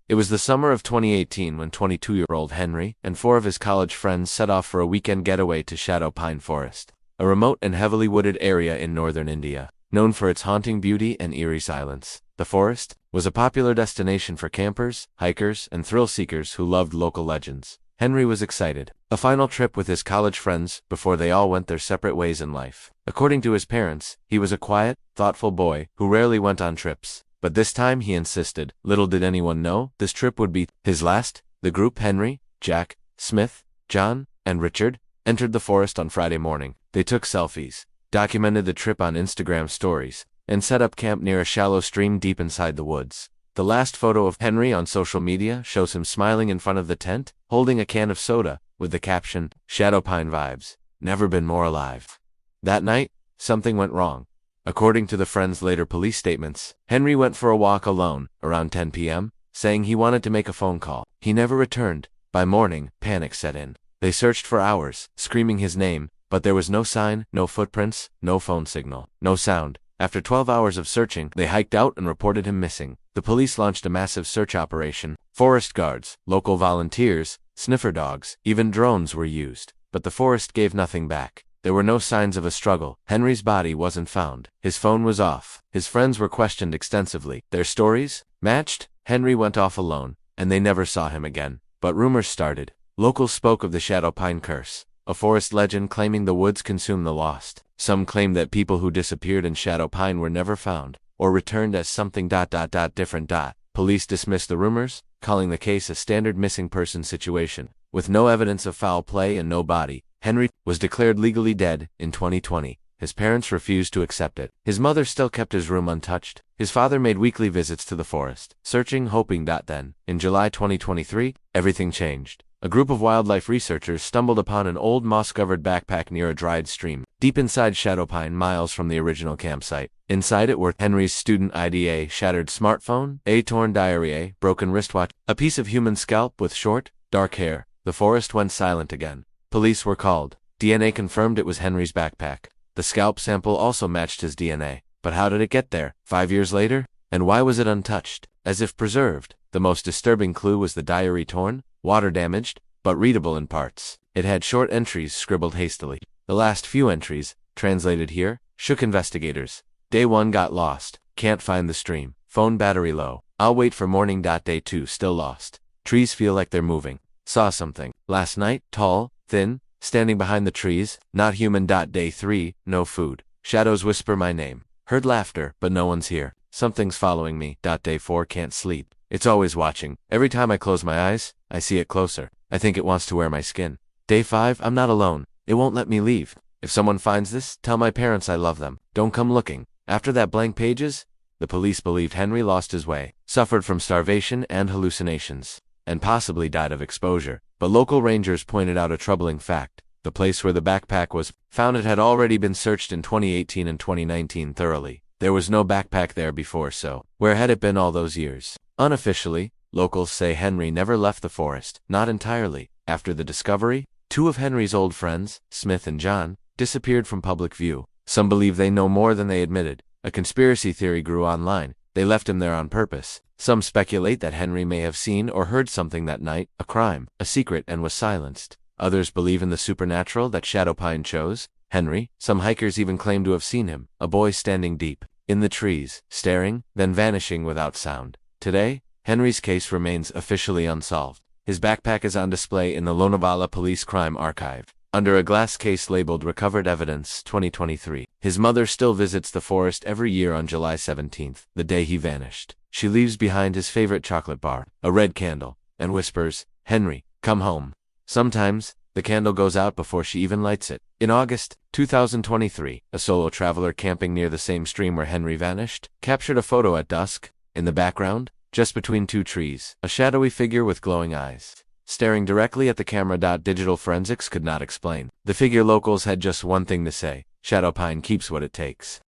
It was the summer of 2018 when 22-year-old Henry and 4 of his college friends set off for a weekend getaway to Shadow Pine Forest, a remote and heavily wooded area in northern India. Known for its haunting beauty and eerie silence, the forest was a popular destination for campers, hikers, and thrill-seekers who loved local legends. Henry was excited. A final trip with his college friends before they all went their separate ways in life. According to his parents, he was a quiet, thoughtful boy who rarely went on trips. But this time he insisted. Little did anyone know this trip would be his last. The group Henry, Jack, Smith, John, and Richard entered the forest on Friday morning. They took selfies, documented the trip on Instagram stories, and set up camp near a shallow stream deep inside the woods. The last photo of Henry on social media shows him smiling in front of the tent, holding a can of soda, with the caption, "Shadow Pine vibes. Never been more alive." That night, something went wrong. According to the friends' later police statements, Henry went for a walk alone, around 10 p.m., saying he wanted to make a phone call. He never returned. By morning, panic set in. They searched for hours, screaming his name, but there was no sign, no footprints, no phone signal, no sound. After 12 hours of searching, they hiked out and reported him missing. The police launched a massive search operation. Forest guards, local volunteers, sniffer dogs, even drones were used. But the forest gave nothing back. There were no signs of a struggle. Henry's body wasn't found. His phone was off. His friends were questioned extensively. Their stories matched. Henry went off alone, and they never saw him again. But rumors started. Locals spoke of the Shadow Pine curse, a forest legend claiming the woods consume the lost. Some claimed that people who disappeared in Shadow Pine were never found, or returned as something different. Police dismissed the rumors, calling the case a standard missing person situation. With no evidence of foul play and no body, Henry was declared legally dead in 2020. His parents refused to accept it. His mother still kept his room untouched. His father made weekly visits to the forest, searching, hoping. Then, in July 2023, everything changed. A group of wildlife researchers stumbled upon an old moss-covered backpack near a dried stream, deep inside Shadow Pine, miles from the original campsite. Inside it were Henry's student ID, a shattered smartphone, a torn diary, a broken wristwatch, a piece of human scalp with short, dark hair. The forest went silent again. Police were called. DNA confirmed it was Henry's backpack. The scalp sample also matched his DNA. But how did it get there, 5 years later? And why was it untouched, as if preserved? The most disturbing clue was the diary torn, water damaged, but readable in parts. It had short entries scribbled hastily. The last few entries, translated here, shook investigators. Day 1 got lost. Can't find the stream. Phone battery low. I'll wait for morning. Day 2 still lost. Trees feel like they're moving. Saw something. Last night, tall, thin, standing behind the trees, not human. Day 3, no food. Shadows whisper my name. Heard laughter, but no one's here. Something's following me. Day 4, can't sleep. It's always watching. Every time I close my eyes, I see it closer. I think it wants to wear my skin. Day 5, I'm not alone. It won't let me leave. If someone finds this, tell my parents I love them. Don't come looking. After that blank pages, the police believed Henry lost his way, suffered from starvation and hallucinations, and possibly died of exposure. But local rangers pointed out a troubling fact. The place where the backpack was found, it had already been searched in 2018 and 2019 thoroughly. There was no backpack there before, so where had it been all those years? Unofficially, locals say Henry never left the forest, not entirely. After the discovery, 2 of Henry's old friends, Smith and John, disappeared from public view. Some believe they know more than they admitted. A conspiracy theory grew online. They left him there on purpose. Some speculate that Henry may have seen or heard something that night, a crime, a secret, and was silenced. Others believe in the supernatural that Shadow Pine chose Henry. Some hikers even claim to have seen him, a boy standing deep in the trees, staring, then vanishing without sound. Today, Henry's case remains officially unsolved. His backpack is on display in the Lonavala Police Crime Archive, under a glass case labeled Recovered Evidence 2023. His mother still visits the forest every year on July 17th, the day he vanished. She leaves behind his favorite chocolate bar, a red candle, and whispers, "Henry, come home." Sometimes, the candle goes out before she even lights it. In August 2023, a solo traveler camping near the same stream where Henry vanished captured a photo at dusk. In the background, just between 2 trees, a shadowy figure with glowing eyes, staring directly at the camera. Digital forensics could not explain. The figure. Locals had just one thing to say: Shadow Pine keeps what it takes.